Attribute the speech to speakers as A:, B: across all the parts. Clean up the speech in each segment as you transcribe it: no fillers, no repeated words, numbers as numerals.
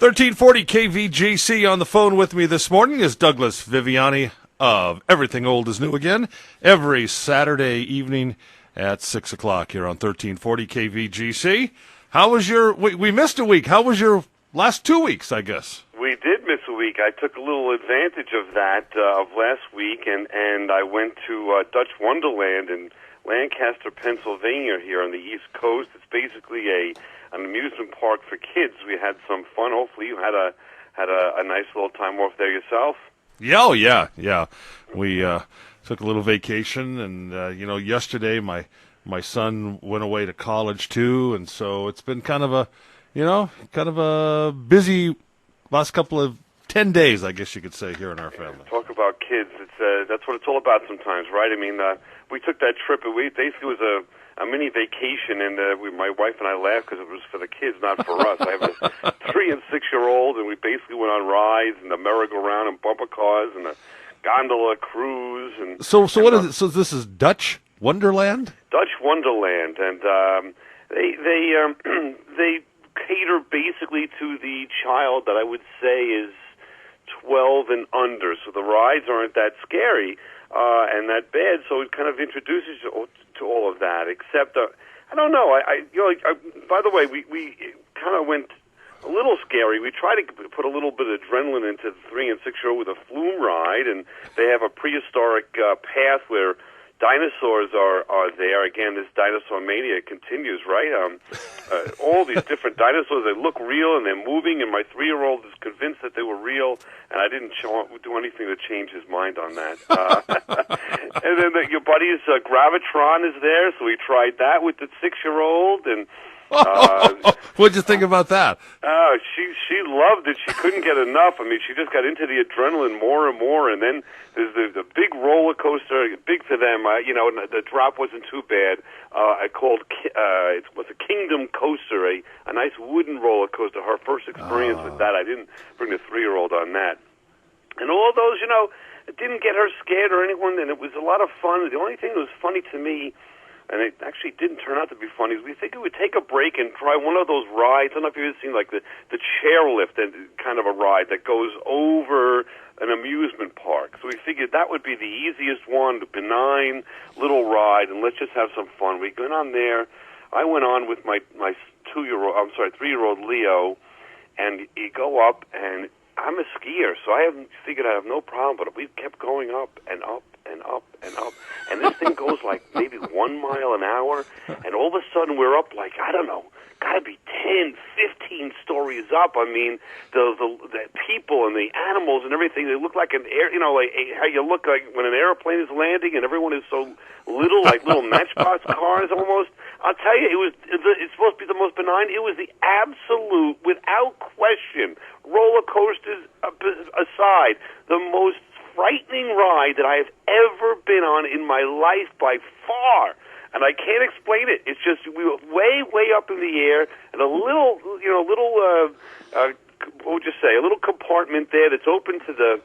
A: 1340 KVGC on the phone with me this morning is Douglas Viviani of Everything Old is New Again, every Saturday evening at 6 o'clock here on 1340 KVGC. How was we missed a week. How was your last 2 weeks, I guess?
B: We did miss a week. I took a little advantage of that, of last week, and I went to Dutch Wonderland in Lancaster, Pennsylvania here on the East Coast. It's basically an amusement park for kids. We had some fun. Hopefully you had a nice little time off there yourself.
A: Yeah, yeah. We took a little vacation, and yesterday my son went away to college too, and so it's been kind of a busy last couple of 10 days, I guess you could say, here in our family.
B: Talk about kids. That's what it's all about sometimes, right? I mean, we took that trip. It basically was a mini vacation, and my wife and I laughed because it was for the kids, not for us. I have a 3 and 6-year-old, and we basically went on rides and the merry-go-round and bumper cars and a gondola cruise. And so what is it? So this is Dutch Wonderland? Dutch Wonderland, and they cater basically to the child that I would say is 12 and under. So the rides aren't that scary and that bad. So it kind of introduces you to all of that. Except I don't know. By the way, we kind of went a little scary. We tried to put a little bit of adrenaline into the 3 and 6-year-old with a flume ride, and they have a prehistoric path where dinosaurs are there. Again, this dinosaur mania continues, right? All these different dinosaurs, they look real and they're moving, and my 3-year-old is convinced that they were real, and I didn't do anything to change his mind on that. And then your buddy's Gravitron is there, so we tried that with the 6-year-old, and
A: what'd you think about that?
B: She loved it. She couldn't get enough. I mean, she just got into the adrenaline more and more. And then there's the big roller coaster, big for them. The drop wasn't too bad. It was a Kingdom Coaster, a nice wooden roller coaster. Her first experience with that. I didn't bring the 3-year-old on that. And all those, it didn't get her scared or anyone. And it was a lot of fun. The only thing that was funny to me, and it actually didn't turn out to be funny, we think we would take a break and try one of those rides. I don't know if you've ever seen like the chairlift kind of a ride that goes over an amusement park. So we figured that would be the easiest one, the benign little ride, and let's just have some fun. We went on there. I went on with my 3-year-old Leo, and you go up, and I'm a skier, so I figured I'd have no problem, but we kept going up and up and up and up, and this thing goes like maybe 1 mile an hour, and all of a sudden we're up like, I don't know, gotta be 10, 15 stories up. I mean, the people and the animals and everything, they look like an air, like how you look like when an airplane is landing and everyone is so little, like little Matchbox cars almost. I'll tell you, it's supposed to be the most benign. It was the absolute, without question, roller coasters aside, the most frightening ride that I have ever been on in my life by far. And I can't explain it. It's just we were way, way up in the air, and a little, what would you say? A little compartment there that's open to the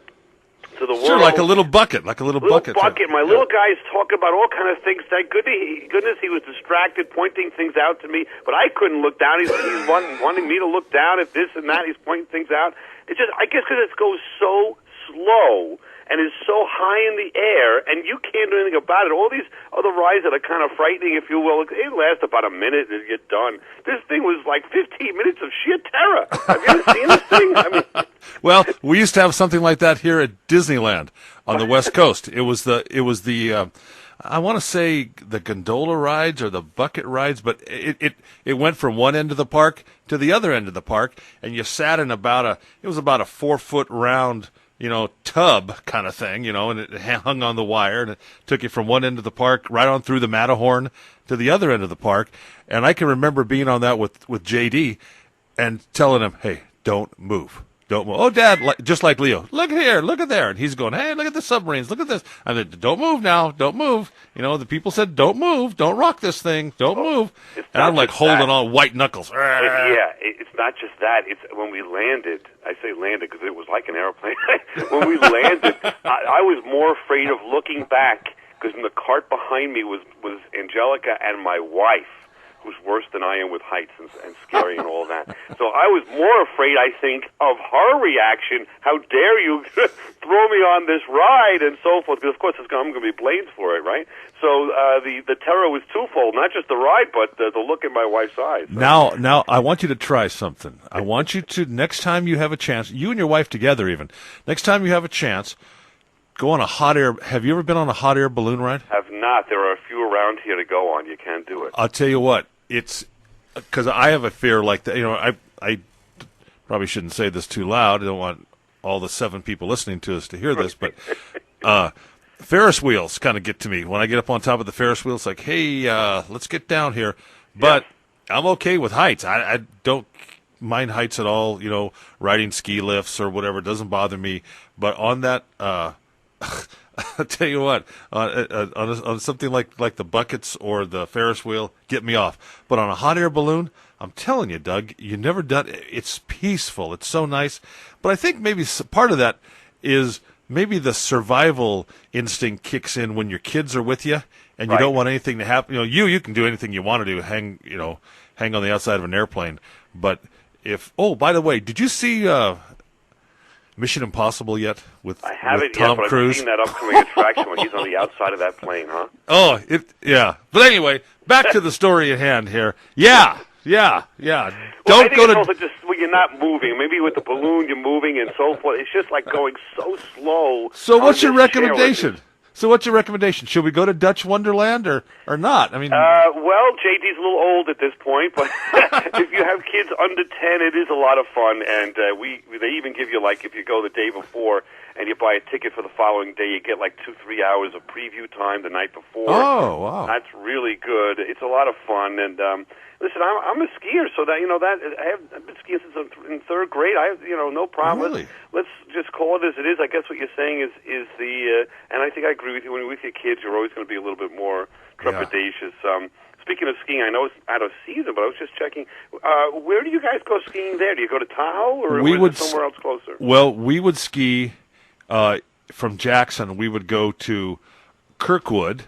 B: world.
A: Sure, like a little bucket, My
B: little guy's talking about all kind of things. Thank goodness he was distracted, pointing things out to me, but I couldn't look down. He's wanting me to look down at this and that. He's pointing things out. It's just, I guess, because it goes so slow and is so high in the air, and you can't do anything about it. All these other rides that are kind of frightening, if you will, they last about a minute and get done. This thing was like 15 minutes of sheer terror. Have you ever seen this thing? I mean,
A: well, we used to have something like that here at Disneyland on the West Coast. It was the I want to say the gondola rides or the bucket rides, but it went from one end of the park to the other end of the park, and you sat in about a 4-foot round, tub kind of thing, and it hung on the wire, and it took you from one end of the park right on through the Matterhorn to the other end of the park. And I can remember being on that with JD and telling him, hey, don't move. Don't move. Oh, Dad, just like Leo, look here, look at there. And he's going, hey, look at the submarines, look at this. I said, don't move now, don't move. The people said, don't move, don't rock this thing, don't move. And I'm like holding on white knuckles.
B: Yeah, it's not just that. It's when we landed, I say landed because it was like an airplane. When we landed, I was more afraid of looking back because in the cart behind me was Angelica and my wife, who's worse than I am with heights and scary and all that. So I was more afraid, I think, of her reaction. How dare you throw me on this ride and so forth? Because, of course, I'm going to be blamed for it, right? So the terror was twofold, not just the ride, but the look in my wife's eyes. So.
A: Now, I want you to try something. I want you to, next time you have a chance, you and your wife together even, next time you have a chance, go on a hot air. Have you ever been on a hot air balloon ride?
B: Have not. There are a few around here to go on. You can't do it.
A: I'll tell you what. It's because I have a fear like that. You know, I probably shouldn't say this too loud. I don't want all the 7 people listening to us to hear this, but Ferris wheels kind of get to me. When I get up on top of the Ferris wheel, it's like, hey, let's get down here. But I'm okay with heights. I don't mind heights at all. You know, riding ski lifts or whatever, it doesn't bother me. But on that, I'll tell you what, on something like the buckets or the Ferris wheel, get me off. But on a hot air balloon, I'm telling you, Doug, you've never done it. It's peaceful. It's so nice. But I think maybe part of that is maybe the survival instinct kicks in when your kids are with you and you don't want anything to happen. You know, you can do anything you want to do, hang on the outside of an airplane. But by the way, did you see Mission Impossible yet with
B: I haven't
A: Tom
B: yet, but
A: Cruise?
B: I've seen that upcoming attraction when he's on the outside of that plane, huh?
A: Oh, yeah. But anyway, back to the story at hand here. Yeah. Don't go to.
B: Also just when you're not moving. Maybe with the balloon you're moving and so forth. It's just like going so slow.
A: So what's your recommendation? Should we go to Dutch Wonderland or not? I mean,
B: well, JD's a little old at this point, but if you have kids under 10, it is a lot of fun. And they even give you, like, if you go the day before and you buy a ticket for the following day, you get like 2-3 hours of preview time the night before.
A: Oh, wow!
B: That's really good. It's a lot of fun. And listen, I'm a skier, so that I've been skiing since in 3rd grade. I have no problem.
A: Really?
B: Let's just call it as it is. I guess what you're saying is the and I think I agree with you. When you're with your kids, you're always going to be a little bit more trepidatious. Speaking of skiing, I know it's out of season, but I was just checking. Where do you guys go skiing there? Do you go to Tahoe or is it somewhere else closer?
A: Well, we would ski from Jackson. We would go to Kirkwood,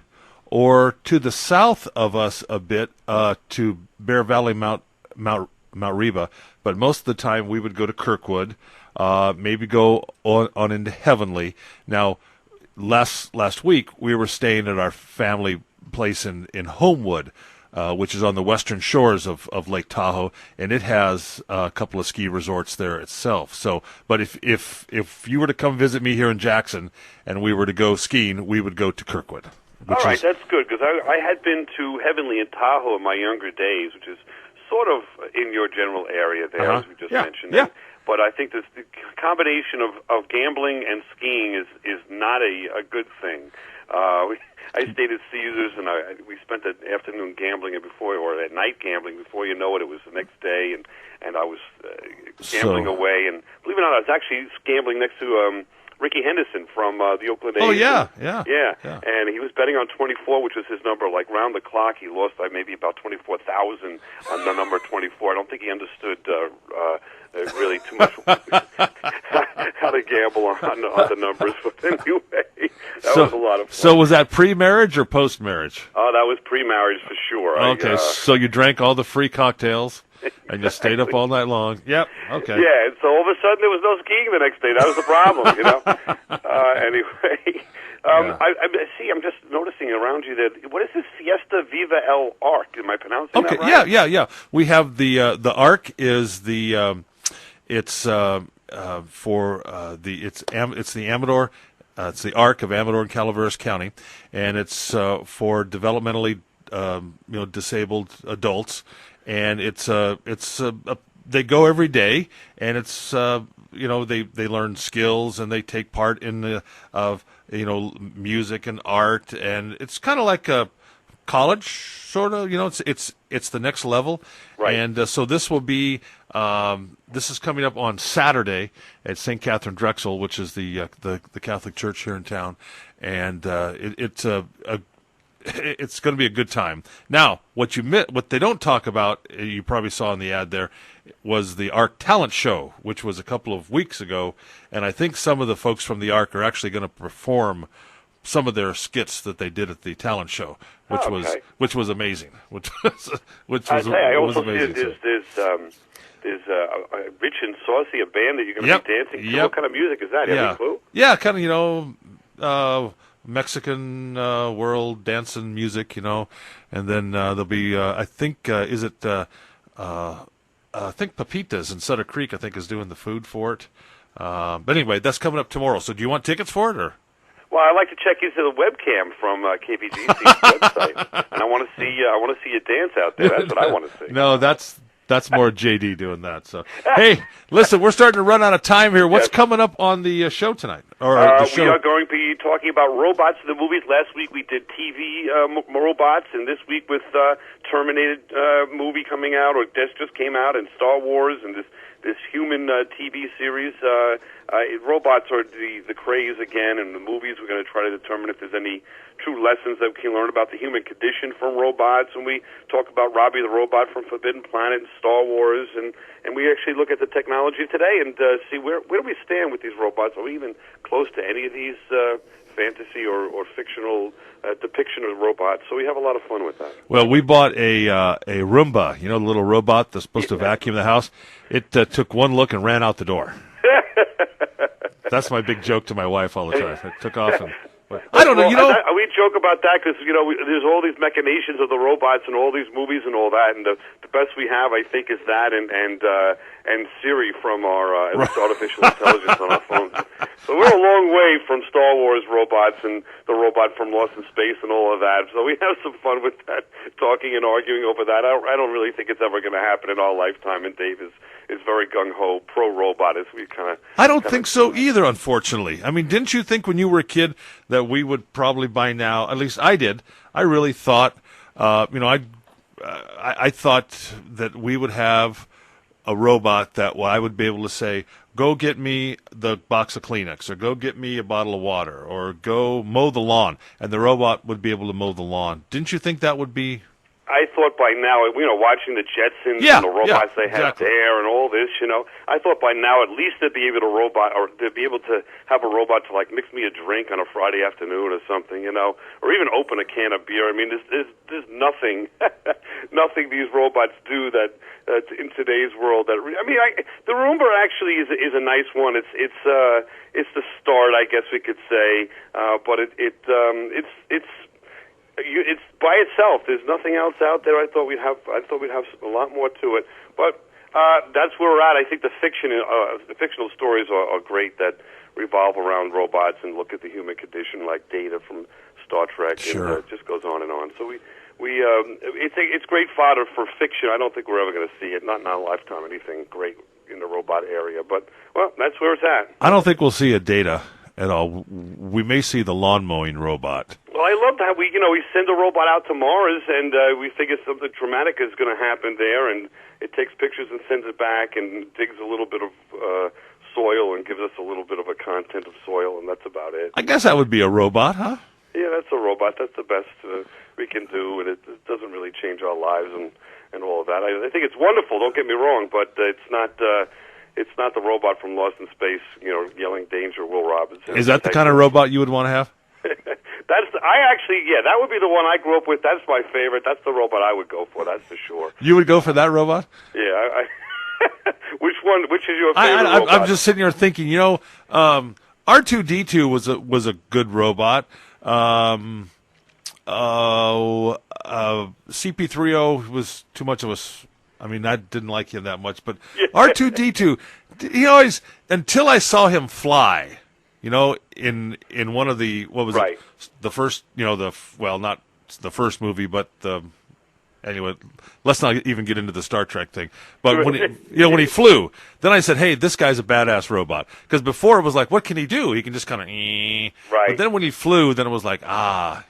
A: or to the south of us a bit to Bear Valley, Mount Reba. But most of the time we would go to Kirkwood, maybe go on into Heavenly. Now, last week we were staying at our family place in Homewood, which is on the western shores of Lake Tahoe, and it has a couple of ski resorts there itself. So, but if you were to come visit me here in Jackson and we were to go skiing, we would go to Kirkwood.
B: All right, that's good, because I had been to Heavenly in Tahoe in my younger days, which is sort of in your general area there, as we just mentioned.
A: Yeah.
B: But I think the combination of gambling and skiing is not a good thing. I stayed at Caesars, and we spent the afternoon gambling or at night gambling. Before you know it, it was the next day, and I was gambling away. And believe it or not, I was actually gambling next to Ricky Henderson from the Oakland A's.
A: Oh, yeah.
B: And he was betting on 24, which was his number. Like, round the clock, he lost by maybe about 24,000 on the number 24. I don't think he understood really too much how to gamble on the numbers. But anyway, that was a lot of fun.
A: So was that pre-marriage or post-marriage?
B: Oh, that was pre-marriage for sure.
A: Okay, so you drank all the free cocktails and you stayed up all night long. Yep, okay.
B: Yeah, and so all of a sudden there was no skiing the next day. That was the problem, Anyway, I see. I'm just noticing around you that what is this Fiesta Viva El Arc? Am I pronouncing that right?
A: Yeah. We have the Arc is the it's the Amador. It's the Arc of Amador and Calaveras County, and it's for developmentally disabled adults, and they go every day, and it's they learn skills and they take part in the music and art, and it's kind of like a college sort of, it's the next level.
B: Right.
A: And so this will be this is coming up on Saturday at St. Catherine Drexel, which is the Catholic Church here in town, and it's going to be a good time. Now, what they don't talk about, you probably saw in the ad there, was the ARC Talent Show, which was a couple of weeks ago, and I think some of the folks from the ARC are actually going to perform some of their skits that they did at the talent show, which was amazing. Which was amazing.
B: There's Rich and Saucy, a band that you're going to be dancing to. What kind of music is that? You have any clue?
A: Yeah, kind of, Mexican world dancing music, and then there'll be, I think, I think Pepitas in Sutter Creek, I think, is doing the food for it. But anyway, that's coming up tomorrow. So do you want tickets for it, or?
B: Well, I'd like to check into the webcam from KVGC's website, and I want to see you dance out there. That's what I want to see.
A: No, that's more JD doing that. So, hey, listen, we're starting to run out of time here. What's coming up on the show tonight? Or the show?
B: We are going to be talking about robots in the movies. Last week we did TV robots, and this week with Terminated movie coming out, or just came out, and Star Wars, and this human TV series. Robots are the craze again, and the movies we're going to try to determine if there's any true lessons that we can learn about the human condition from robots. And we talk about Robbie the Robot from Forbidden Planet and Star Wars, and we actually look at the technology today and see where do we stand with these robots. Are we even close to any of these fantasy or fictional depiction of robots? So we have a lot of fun with that.
A: Well, we bought a Roomba, the little robot that's supposed to vacuum the house. It took one look and ran out the door. That's my big joke to my wife all the time. It took off and... I don't know,
B: we joke about that because, there's all these machinations of the robots and all these movies and all that, and the best we have, I think, is that and Siri from our artificial intelligence on our phones. So we're a long way from Star Wars robots and the robot from Lost in Space and all of that. So we have some fun with that, talking and arguing over that. I don't really think it's ever going to happen in our lifetime, and Dave is very gung-ho, pro-robot, as we kind of...
A: I don't think so either, unfortunately. I mean, didn't you think when you were a kid that we would probably by now, at least I did, I really thought, I thought that we would have a robot that I would be able to say, go get me the box of Kleenex, or go get me a bottle of water, or go mow the lawn, and the robot would be able to mow the lawn. Didn't you think that would be...
B: I thought by now, watching the Jetsons and the robots they had there and all this, I thought by now at least they'd be able to have a robot to mix me a drink on a Friday afternoon or something, or even open a can of beer. I mean, there's nothing, nothing these robots do that in today's world that the Roomba actually is a nice one. It's the start, I guess we could say, but it's by itself. There's nothing else out there. I thought we'd have a lot more to it, but that's where we're at. I think the fictional stories are great that revolve around robots and look at the human condition, like Data from Star Trek,
A: sure.
B: And it just goes on and on. So it's great fodder for fiction. I don't think we're ever going to see it, not in our lifetime, anything great in the robot area. But that's where it's at.
A: I don't think we'll see a Data at all. We may see the lawn mowing robot.
B: Well, I love that we send a robot out to Mars, and we figure something dramatic is going to happen there, and it takes pictures and sends it back and digs a little bit of soil and gives us a little bit of a content of soil, and that's about it.
A: I guess that would be a robot, huh?
B: Yeah, that's a robot. That's the best we can do, and it doesn't really change our lives and all of that. I think it's wonderful. Don't get me wrong, but it's not the robot from Lost in Space, yelling danger, Will Robinson.
A: Is that the kind of robot you would want to have?
B: That would be the one I grew up with. That's my favorite. That's the robot I would go for. That's for sure.
A: You would go for that robot?
B: Yeah. Which one? Which is your favorite robot?
A: I'm just sitting here thinking. R2D2 was a good robot. CP3O was too much of a. I mean, I didn't like him that much, but R2D2, he always, until I saw him fly, in one of the, what was it? The first, not the first movie, but anyway, let's not even get into the Star Trek thing. But when when he flew, then I said, hey, this guy's a badass robot. Because before it was like, what can he do? He can just kind of,
B: Right.
A: But then when he flew, then it was like,
B: Yeah,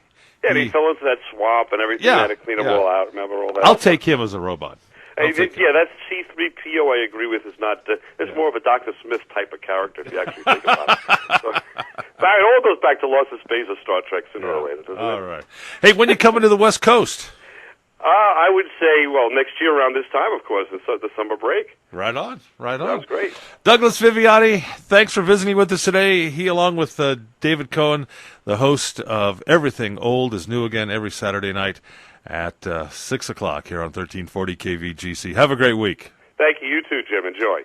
B: and he fell into that swamp and everything. Had to clean them all out. Remember all that?
A: I'll take him as a robot.
B: That's C-3PO I agree with is not, it's more of a Dr. Smith type of character if you actually think about it. So, it all goes back to Lost in Space or Star Trek sooner or later, doesn't it?
A: All right. Hey, when you coming to the West Coast?
B: I would say, well, next year around this time, of course, the summer break.
A: Right on, right on.
B: Sounds great.
A: Douglas Viviani, thanks for visiting with us today. He, along with David Cohen, the host of Everything Old is New Again every Saturday night at 6 o'clock here on 1340 KVGC. Have a great week.
B: Thank you. You too, Jim. Enjoy.